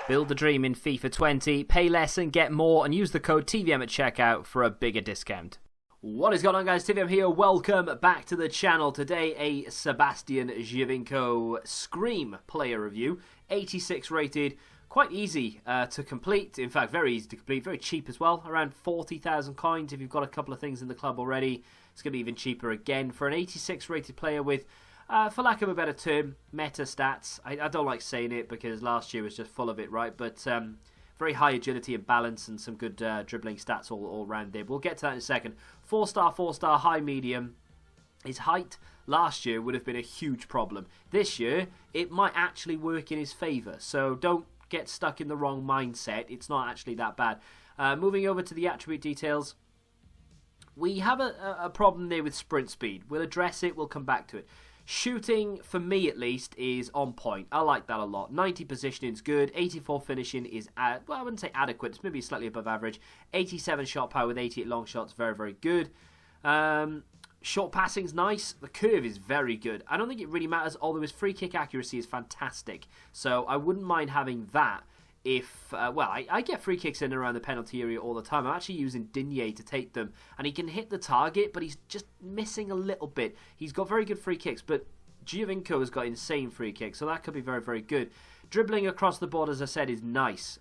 Build the dream in FIFA 20, pay less and get more, and use the code TVM at checkout for a bigger discount. What is going on, guys? TVM here. Welcome back to the channel. Today, a Sebastian Giovinco Scream player review. 86 rated, quite easy to complete. In fact, very easy to complete, very cheap as well. Around 40,000 coins if you've got a couple of things in the club already. It's going to be even cheaper again for an 86 rated player with, for lack of a better term, meta stats. I don't like saying it because last year was just full of it, right? But very high agility and balance and some good dribbling stats all round there. We'll get to that in a second. 4-star, 4-star, high, medium. His height last year would have been a huge problem. This year, it might actually work in his favour. So don't get stuck in the wrong mindset. It's not actually that bad. Moving over to the attribute details. We have a problem there with sprint speed. We'll address it. We'll come back to it. Shooting, for me at least, is on point. I like that a lot. 90 positioning is good. 84 finishing is, well, I wouldn't say adequate. It's maybe slightly above average. 87 shot power with 88 long shots. Very, very good. Short passing's nice. The curve is very good. I don't think it really matters, although his free kick accuracy is fantastic. So I wouldn't mind having that. If, well, I get free kicks in and around the penalty area all the time. I'm actually using Dhir to take them. And he can hit the target, but he's just missing a little bit. He's got very good free kicks, but Giovinco has got insane free kicks, so that could be very, very good. Dribbling across the board, as I said, is nice.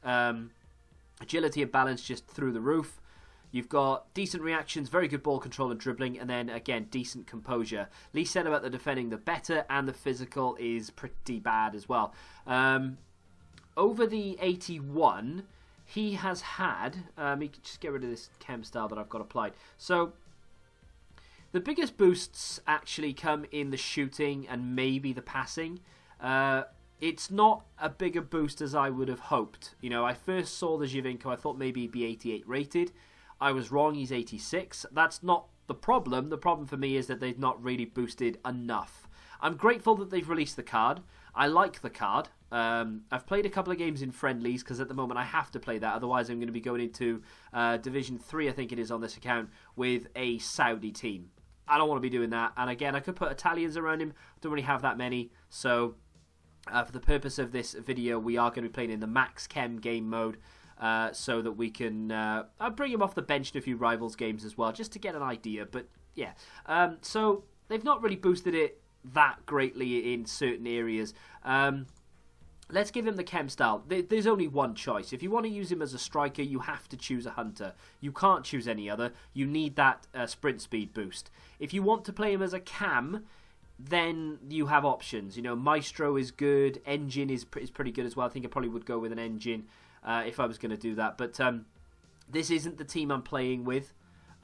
Agility and balance just through the roof. You've got decent reactions, very good ball control and dribbling, and then, again, decent composure. Least said about the defending, the better, and the physical is pretty bad as well. Over the 81, he has had, let me just get rid of this chem style that I've got applied. So, the biggest boosts actually come in the shooting and maybe the passing. It's not a bigger boost as I would have hoped. You know, I first saw the Giovinco, I thought maybe he'd be 88 rated. I was wrong, he's 86. That's not the problem. The problem for me is that they've not really boosted enough. I'm grateful that they've released the card. I like the card. I've played a couple of games in friendlies because at the moment I have to play that. Otherwise, I'm going to be going into Division 3, I think it is on this account, with a Saudi team. I don't want to be doing that. And again, I could put Italians around him. Don't really have that many. So, for the purpose of this video, we are going to be playing in the Max Chem game mode. So that we can I'll bring him off the bench in a few Rivals games as well, just to get an idea. But, yeah. So, they've not really boosted it that greatly in certain areas. Let's give him the chem style. There's only one choice. If you want to use him as a striker, you have to choose a hunter. You can't choose any other. You need that sprint speed boost. If you want to play him as a cam, then you have options. You know, Maestro is good. Engine is pretty good as well. I think I probably would go with an engine if I was going to do that. But this isn't the team I'm playing with.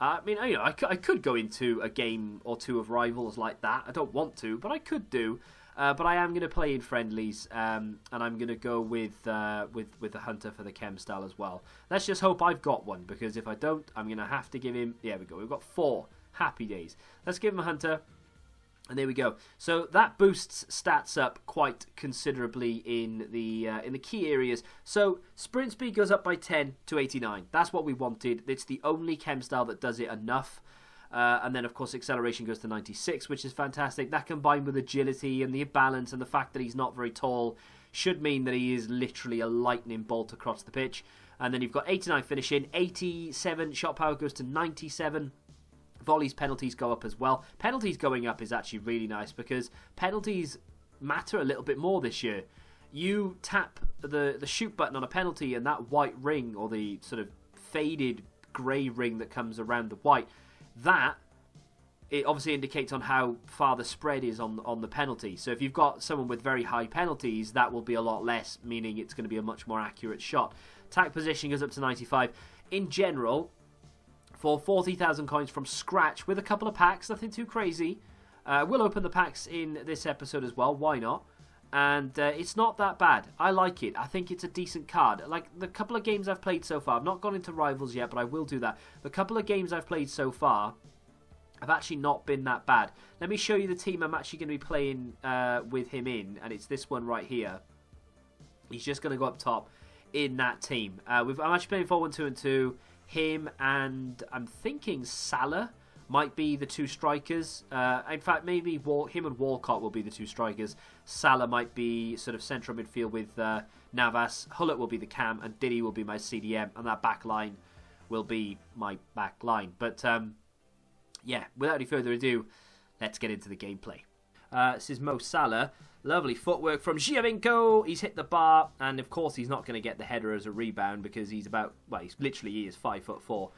I mean, you know, I could go into a game or two of Rivals like that. I don't want to, but I could do. But I am going to play in friendlies, and I'm going to go with the hunter for the chem style as well. Let's just hope I've got one, because if I don't, I'm going to have to give him. There we go. We've got 4 happy days. Let's give him a hunter, and there we go. So that boosts stats up quite considerably in the key areas. So sprint speed goes up by 10 to 89. That's what we wanted. It's the only chem style that does it enough. And then, of course, acceleration goes to 96, which is fantastic. That combined with agility and the balance and the fact that he's not very tall should mean that he is literally a lightning bolt across the pitch. And then you've got 89 finishing, 87 shot power goes to 97. Volleys, penalties go up as well. Penalties going up is actually really nice because penalties matter a little bit more this year. You tap the shoot button on a penalty and that white ring, or the sort of faded grey ring that comes around the white, that it obviously indicates on how far the spread is on the penalty. So if you've got someone with very high penalties, that will be a lot less, meaning it's going to be a much more accurate shot. Attack position goes up to 95. In general, for 40,000 coins from scratch with a couple of packs, nothing too crazy. We'll open the packs in this episode as well, why not? And it's not that bad. I like it. I think it's a decent card. Like the couple of games I've played so far, I've not gone into Rivals yet, but I will do that. The couple of games I've played so far have actually not been that bad. Let me show you the team I'm actually going to be playing with him in, and it's this one right here. He's just going to go up top in that team. I'm actually playing 4-1-2-2. Him and I'm thinking Salah might be the two strikers. In fact, maybe him and Walcott will be the two strikers. Salah might be sort of central midfield with Navas. Hullet will be the cam, and Dhir will be my CDM, and that back line will be my back line. But yeah, without any further ado, let's get into the gameplay. This is Mo Salah. Lovely footwork from Giovinco. He's hit the bar, and of course he's not going to get the header as a rebound because he's about, well, he is 5'4".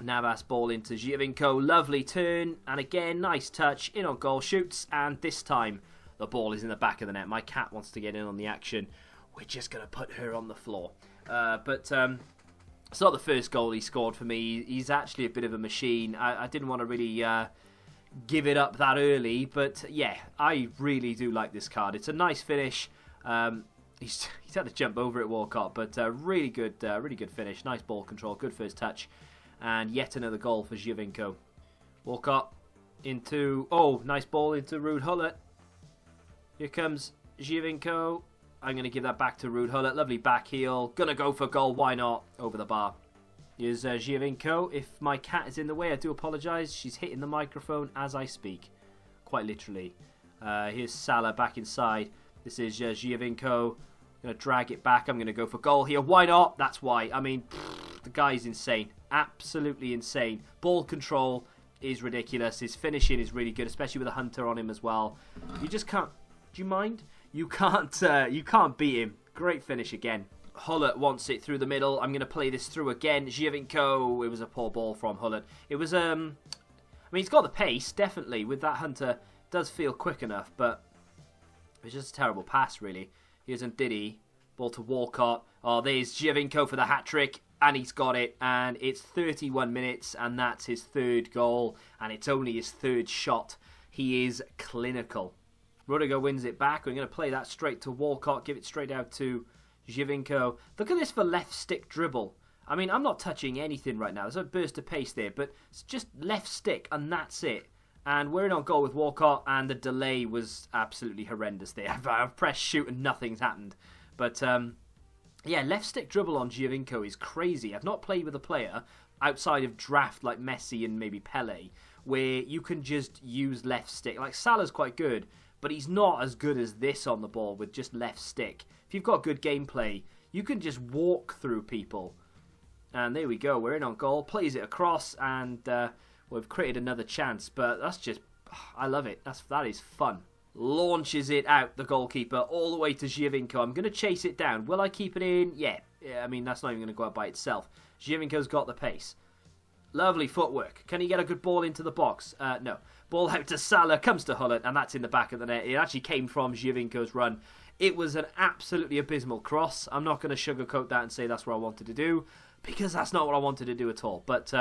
Navas ball into Giovinco. Lovely turn, and again, nice touch. In on goal, shoots, and this time the ball is in the back of the net. My cat wants to get in on the action. We're just going to put her on the floor. But it's not the first goal he scored for me. He's actually a bit of a machine. I didn't want to really give it up that early, but yeah, I really do like this card. It's a nice finish. He's had to jump over it, Walcott, but really good finish. Nice ball control, good first touch, and yet another goal for Giovinco. Walcott into, nice ball into Ruud Hullet. Here comes Giovinco. I'm going to give that back to Ruud Hullet. Lovely back heel. Going to go for goal. Why not? Over the bar. Here's Giovinco. If my cat is in the way, I do apologise. She's hitting the microphone as I speak. Quite literally. Here's Salah back inside. This is Giovinco. Going to drag it back. I'm going to go for goal here. Why not? That's why. I mean, the guy's insane. Absolutely insane. Ball control is ridiculous. His finishing is really good, especially with a hunter on him as well. You just can't... Do you mind? You can't beat him. Great finish again. Hullet wants it through the middle. I'm going to play this through again. Giovinco. It was a poor ball from Hullet. It was, I mean, he's got the pace, definitely. With that hunter, does feel quick enough, but it's just a terrible pass, really. Here's Dhir. Ball to Walcott. Oh, there's Giovinco for the hat-trick, and he's got it. And it's 31 minutes, and that's his third goal, and it's only his third shot. He is clinical. Rudiger wins it back. We're going to play that straight to Walcott. Give it straight out to Giovinco. Look at this for left stick dribble. I mean, I'm not touching anything right now. There's a burst of pace there, but it's just left stick, and that's it. And we're in on goal with Walcott, and the delay was absolutely horrendous there. I've pressed shoot, and nothing's happened. But, yeah, left stick dribble on Giovinco is crazy. I've not played with a player outside of draft like Messi and maybe Pele, where you can just use left stick. Like, Salah's quite good, but he's not as good as this on the ball with just left stick. If you've got good gameplay, you can just walk through people. And there we go. We're in on goal. Plays it across, and we've created another chance. But that's just... I love it. That is fun. Launches it out, the goalkeeper, all the way to Giovinco. I'm going to chase it down. Will I keep it in? Yeah. I mean, that's not even going to go out by itself. Giovinco's got the pace. Lovely footwork. Can he get a good ball into the box? No. Ball out to Salah, comes to Hullet, and that's in the back of the net. It actually came from Giovinco's run. It was an absolutely abysmal cross. I'm not going to sugarcoat that and say that's what I wanted to do, because that's not what I wanted to do at all. But,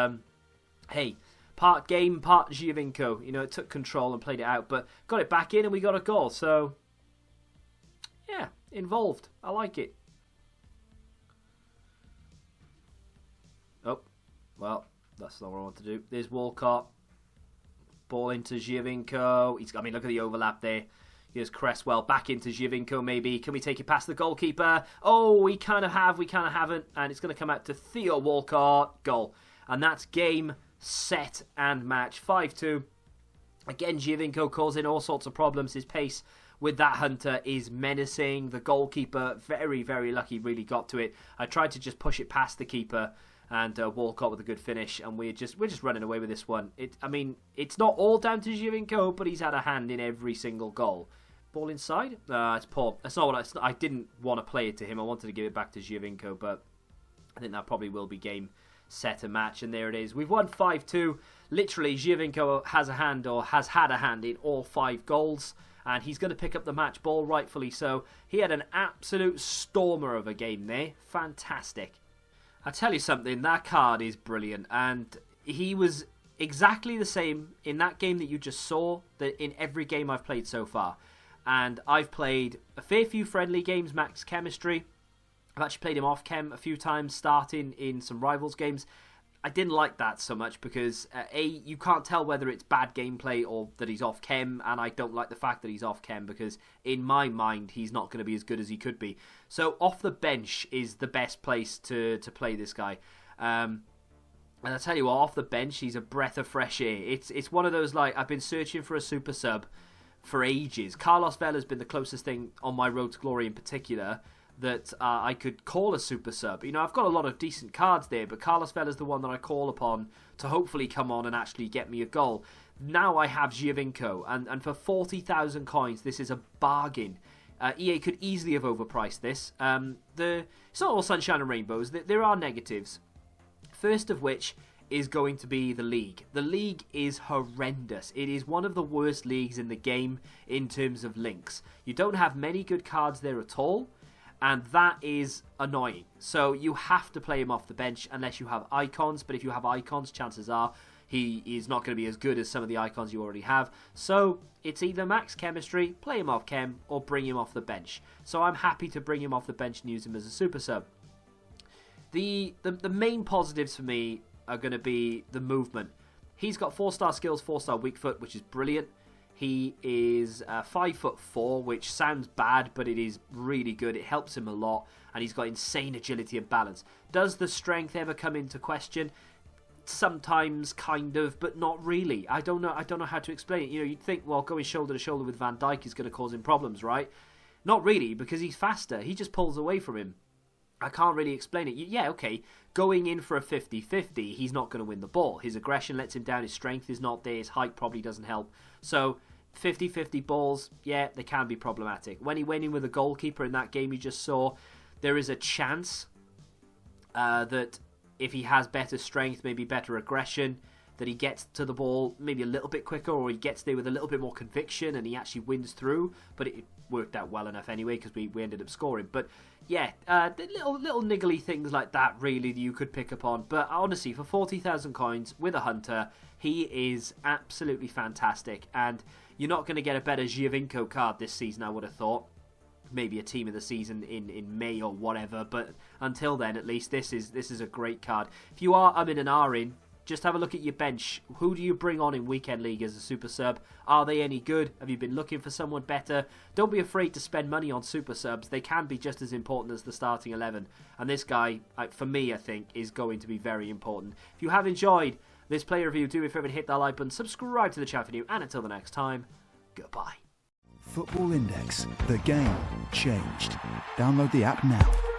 hey, part game, part Giovinco. You know, it took control and played it out, but got it back in and we got a goal. So, yeah, involved. I like it. Oh, well, that's not what I want to do. There's Walcott. Ball into Giovinco. I mean, look at the overlap there. Here's Cresswell back into Giovinco maybe. Can we take it past the goalkeeper? Oh, we kind of have, we kind of haven't. And it's going to come out to Theo Walcott. Goal. And that's game, set, and match. 5-2. Again, Giovinco causing all sorts of problems. His pace with that hunter is menacing. The goalkeeper, very, very lucky, really got to it. I tried to just push it past the keeper. And Walcott with a good finish, and we're just running away with this one. I mean, it's not all down to Giovinco, but he's had a hand in every single goal. Ball inside? It's poor. That's not what I didn't want to play it to him. I wanted to give it back to Giovinco, but I think that probably will be game, set, and match. And there it is. We've won 5-2. Literally, Giovinco has a hand, or has had a hand, in all 5 goals. And he's going to pick up the match ball, rightfully so. He had an absolute stormer of a game there. Fantastic. I tell you something, that card is brilliant, and he was exactly the same in that game that you just saw, that in every game I've played so far. And I've played a fair few friendly games, max chemistry. I've actually played him off chem a few times, starting in some rivals games. I didn't like that so much because, you can't tell whether it's bad gameplay or that he's off chem, and I don't like the fact that he's off chem because, in my mind, he's not going to be as good as he could be. So, off the bench is the best place to play this guy. And I tell you what, off the bench, he's a breath of fresh air. It's one of those, like, I've been searching for a super sub for ages. Carlos Vela's been the closest thing on my road to glory in particular that I could call a super sub. You know, I've got a lot of decent cards there, but Carlos Vela's the one that I call upon to hopefully come on and actually get me a goal. Now I have Giovinco, and for 40,000 coins, this is a bargain. EA could easily have overpriced this. It's not all sunshine and rainbows. There are negatives. First of which is going to be the league. The league is horrendous. It is one of the worst leagues in the game in terms of links. You don't have many good cards there at all, and that is annoying. So you have to play him off the bench unless you have icons, but if you have icons, chances are he is not going to be as good as some of the icons you already have. So it's either max chemistry, play him off chem, or bring him off the bench. So I'm happy to bring him off the bench and use him as a super sub. The main positives for me are going to be the movement. He's got 4-star skills, 4-star weak foot, which is brilliant. He is 5'4", which sounds bad, but it is really good. It helps him a lot, and he's got insane agility and balance. Does the strength ever come into question? Sometimes, kind of, but not really. I don't know how to explain it. You know, you'd think, well, going shoulder to shoulder with Van Dijk is going to cause him problems, right? Not really, because he's faster. He just pulls away from him. I can't really explain it. Yeah, okay, going in for a 50-50, he's not going to win the ball. His aggression lets him down, his strength is not there, his height probably doesn't help. So, 50-50 balls, yeah, they can be problematic. When he went in with a goalkeeper in that game you just saw, there is a chance that if he has better strength, maybe better aggression, that he gets to the ball maybe a little bit quicker, or he gets there with a little bit more conviction and he actually wins through. But it worked out well enough anyway because we ended up scoring. But yeah, the little niggly things like that really that you could pick up on. But honestly, for 40,000 coins with a hunter, he is absolutely fantastic. And you're not going to get a better Giovinco card this season, I would have thought. Maybe a team of the season in May or whatever. But until then, at least, this is a great card. If you are in and are in, just have a look at your bench. Who do you bring on in Weekend League as a super sub? Are they any good? Have you been looking for someone better? Don't be afraid to spend money on super subs. They can be just as important as the starting 11. And this guy, for me, I think, is going to be very important. If you have enjoyed this player review, do me a favour and hit that like button. Subscribe to the channel for new. And until the next time, goodbye. Football Index. The game changed. Download the app now.